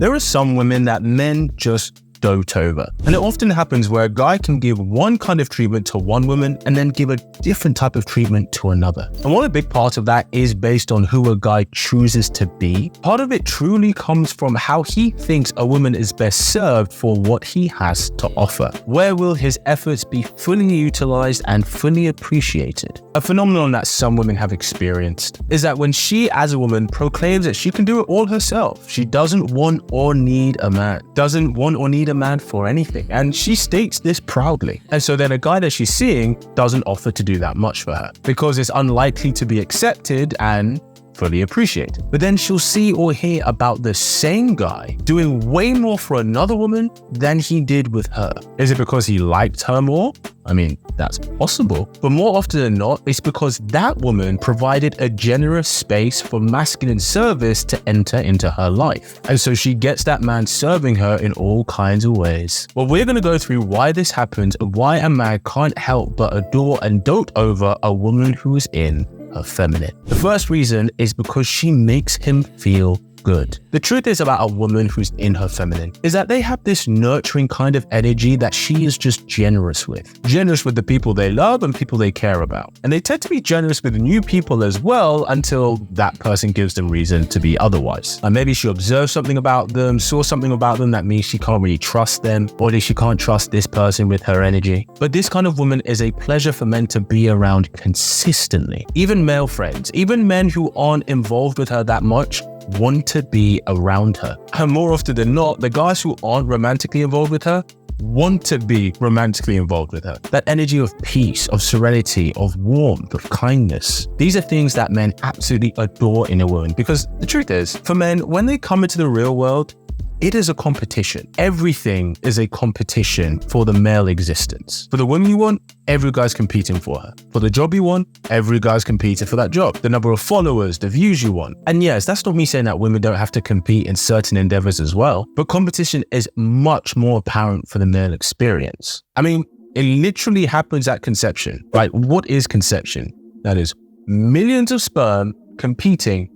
There are some women that men just dote over. And it often happens where a guy can give one kind of treatment to one woman and then give a different type of treatment to another. And one big part of that is based on who a guy chooses to be. Part of it truly comes from how he thinks a woman is best served for what he has to offer. Where will his efforts be fully utilized and fully appreciated? A phenomenon that some women have experienced is that when she, as a woman, proclaims that she can do it all herself, she doesn't want or need a man, doesn't want or need a man for anything, and she states this proudly. And so then a guy that she's seeing doesn't offer to do that much for her because it's unlikely to be accepted and fully appreciated. But then she'll see or hear about the same guy doing way more for another woman than he did with her. Is it because he liked her more? I mean, that's possible. But more often than not, it's because that woman provided a generous space for masculine service to enter into her life. And so she gets that man serving her in all kinds of ways. Well, we're going to go through why this happens and why a man can't help but adore and dote over a woman who is in her feminine. The first reason is because she makes him feel good. The truth is about a woman who's in her feminine is that they have this nurturing kind of energy that she is just generous with. Generous with the people they love and people they care about. And they tend to be generous with new people as well until that person gives them reason to be otherwise. And maybe she observed something about them, saw something about them that means she can't really trust them, or that she can't trust this person with her energy. But this kind of woman is a pleasure for men to be around consistently. Even male friends, even men who aren't involved with her that much, want to be around her. And more often than not, the guys who aren't romantically involved with her want to be romantically involved with her. That energy of peace, of serenity, of warmth, of kindness. These are things that men absolutely adore in a woman, because the truth is, for men, when they come into the real world, it is a competition. Everything is a competition for the male existence. For the woman you want, every guy's competing for her. For the job you want, every guy's competing for that job. The number of followers, the views you want. And yes, that's not me saying that women don't have to compete in certain endeavors as well, but competition is much more apparent for the male experience. I mean, it literally happens at conception, right? What is conception? That is millions of sperm competing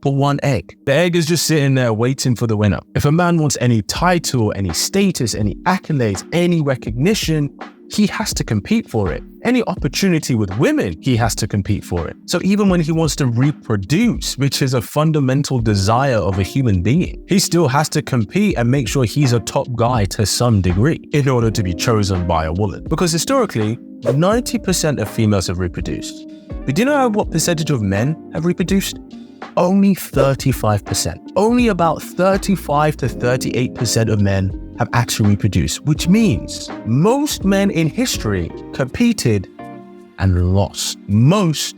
for one egg. The egg is just sitting there waiting for the winner. If a man wants any title, any status, any accolades, any recognition, he has to compete for it. Any opportunity with women, he has to compete for it. So even when he wants to reproduce, which is a fundamental desire of a human being, he still has to compete and make sure he's a top guy to some degree in order to be chosen by a woman. Because historically, 90% of females have reproduced. But do you know what percentage of men have reproduced? Only 35%. Only about 35 to 38% of men have actually reproduced, which means most men in history competed and lost. Most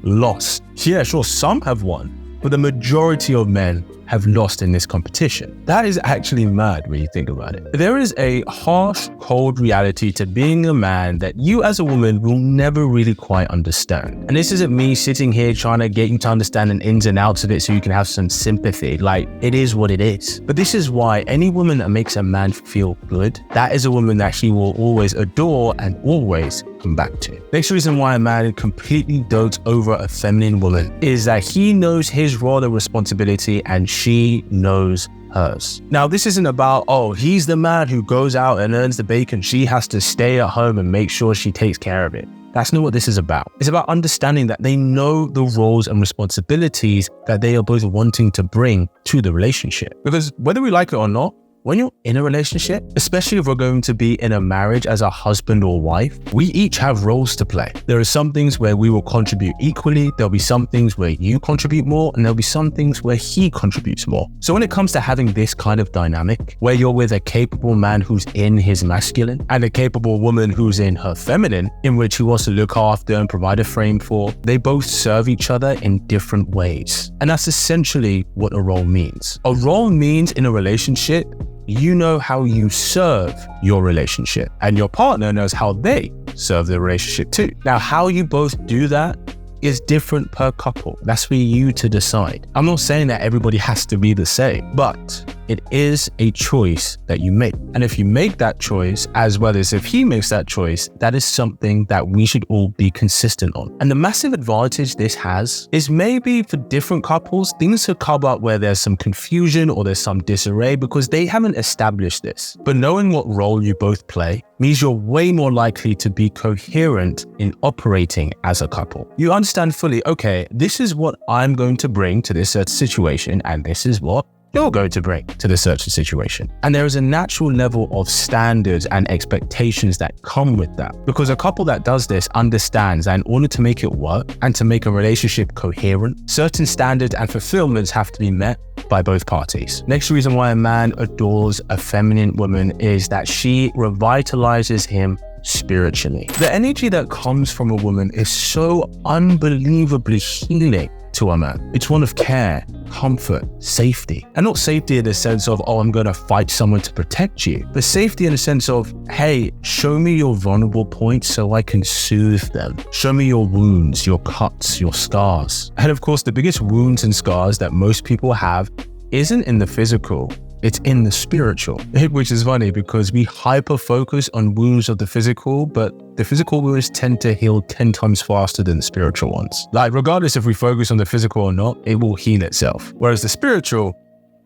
lost. Yeah, sure, some have won, but the majority of men have lost in this competition. That is actually mad when you think about it. There is a harsh, cold reality to being a man that you as a woman will never really quite understand. And this isn't me sitting here trying to get you to understand the ins and outs of it so you can have some sympathy. Like, it is what it is. But this is why any woman that makes a man feel good, that is a woman that he will always adore and always come back to. Next reason why a man completely dotes over a feminine woman is that he knows his role and responsibility and she knows hers. Now, this isn't about, oh, he's the man who goes out and earns the bacon. She has to stay at home and make sure she takes care of it. That's not what this is about. It's about understanding that they know the roles and responsibilities that they are both wanting to bring to the relationship. Because whether we like it or not, when you're in a relationship, especially if we're going to be in a marriage as a husband or wife, we each have roles to play. There are some things where we will contribute equally. There'll be some things where you contribute more, and there'll be some things where he contributes more. So when it comes to having this kind of dynamic, where you're with a capable man who's in his masculine and a capable woman who's in her feminine, in which he wants to look after and provide a frame for, they both serve each other in different ways. And that's essentially what a role means. A role means in a relationship, you know how you serve your relationship, and your partner knows how they serve the relationship too. Now, how you both do that is different per couple. That's for you to decide. I'm not saying that everybody has to be the same, but it is a choice that you make. And if you make that choice, as well as if he makes that choice, that is something that we should all be consistent on. And the massive advantage this has is maybe for different couples, things could come up where there's some confusion or there's some disarray because they haven't established this. But knowing what role you both play means you're way more likely to be coherent in operating as a couple. You understand fully, okay, this is what I'm going to bring to this situation, and this is what you're going to bring to the certain situation. And there is a natural level of standards and expectations that come with that. Because a couple that does this understands that in order to make it work and to make a relationship coherent, certain standards and fulfillments have to be met by both parties. Next reason why a man adores a feminine woman is that she revitalizes him spiritually. The energy that comes from a woman is so unbelievably healing to a man. It's one of care, comfort, safety. And not safety in the sense of, oh, I'm going to fight someone to protect you, but safety in the sense of, hey, show me your vulnerable points so I can soothe them. Show me your wounds, your cuts, your scars. And of course, the biggest wounds and scars that most people have isn't in the physical, it's in the spiritual, which is funny because we hyper focus on wounds of the physical, but the physical wounds tend to heal 10 times faster than the spiritual ones. Like, regardless if we focus on the physical or not, it will heal itself. Whereas the spiritual,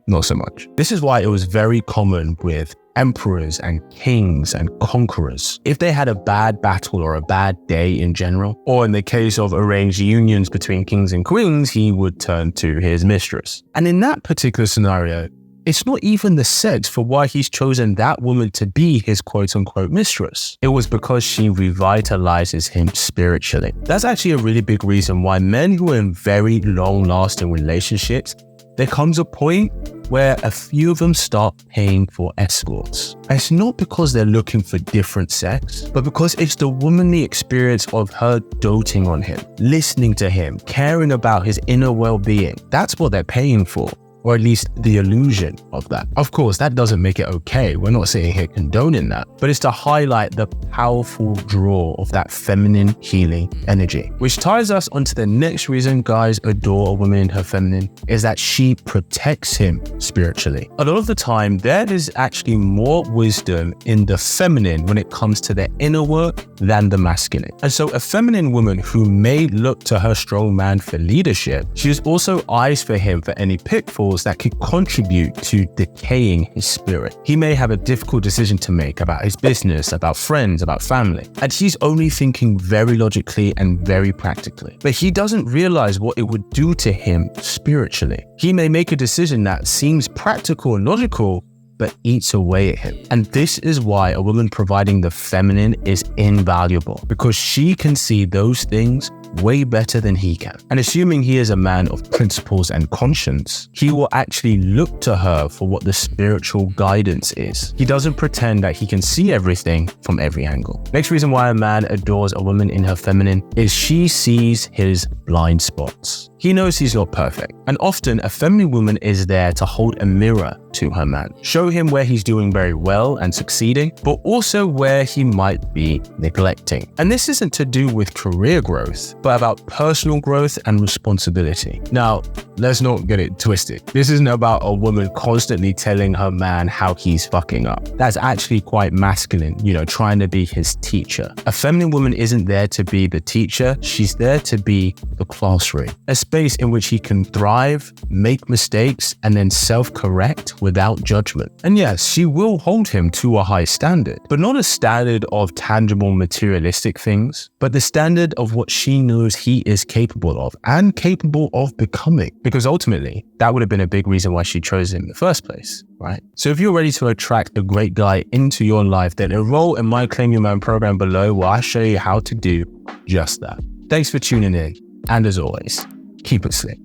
not so much. This is why it was very common with emperors and kings and conquerors. If they had a bad battle or a bad day in general, or in the case of arranged unions between kings and queens, he would turn to his mistress. And in that particular scenario, it's not even the sex for why he's chosen that woman to be his quote-unquote mistress. It was because she revitalizes him spiritually. That's actually a really big reason why men who are in very long-lasting relationships, there comes a point where a few of them start paying for escorts. And it's not because they're looking for different sex, but because it's the womanly experience of her doting on him, listening to him, caring about his inner well-being. That's what they're paying for. Or at least the illusion of that. Of course, that doesn't make it okay. We're not sitting here condoning that, but it's to highlight the powerful draw of that feminine healing energy, which ties us onto the next reason guys adore a woman in her feminine is that she protects him spiritually. A lot of the time, there is actually more wisdom in the feminine when it comes to their inner work than the masculine. And so a feminine woman who may look to her strong man for leadership, she has also eyes for him for any pitfalls that could contribute to decaying his spirit. He may have a difficult decision to make about his business, about friends, about family, and she's only thinking very logically and very practically. But he doesn't realize what it would do to him spiritually. He may make a decision that seems practical and logical, but eats away at him. And this is why a woman providing the feminine is invaluable, because she can see those things way better than he can. And assuming he is a man of principles and conscience, he will actually look to her for what the spiritual guidance is. He doesn't pretend that he can see everything from every angle. Next reason why a man adores a woman in her feminine is she sees his blind spots. He knows he's not perfect, and often a feminine woman is there to hold a mirror to her man, show him where he's doing very well and succeeding, but also where he might be neglecting. And this isn't to do with career growth, but about personal growth and responsibility. Now, let's not get it twisted. This isn't about a woman constantly telling her man how he's fucking up. That's actually quite masculine, trying to be his teacher. A feminine woman isn't there to be the teacher, she's there to be the classroom. A space in which he can thrive, make mistakes, and then self-correct without judgment. And yes, she will hold him to a high standard, but not a standard of tangible materialistic things, but the standard of what she knows he is capable of and capable of becoming. Because ultimately, that would have been a big reason why she chose him in the first place, right? So if you're ready to attract a great guy into your life, then enroll in my Claim Your Man program below, where I show you how to do just that. Thanks for tuning in. And as always, keep it slick.